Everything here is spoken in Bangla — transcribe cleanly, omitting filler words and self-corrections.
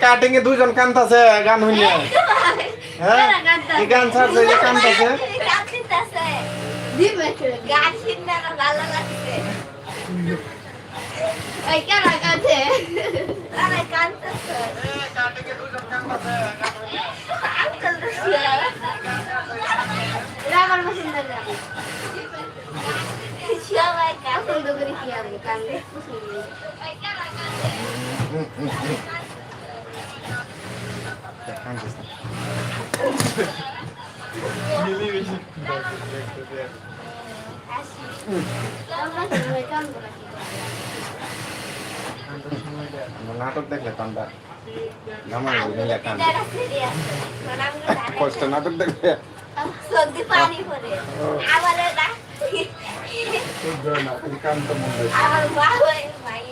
কাটিং এ দুইজন কান্তাছে গান হইলে হ্যাঁ কি গান ছাড়ছে যে কান্তাছে কাঁদতেছে দিবে গান শুনতে না ভালো লাগছে এই কেন কাঁদছে আরে কাঁদতেছে কাটিং এ দুইজন কান্তাছে গান হইলে আঙ্কেল রামার মেশিন দাদা সবাই কাঁদতে করে কি আমি কাঁদতে এই কেন কাঁদছে মিলি বেশি নাটক দেখলে কান্দা নামাজ মিলে কান্দা কষ্ট নাটক দেখলে সর্দি পানি পড়ে আমার না কান্দা মন আমার মা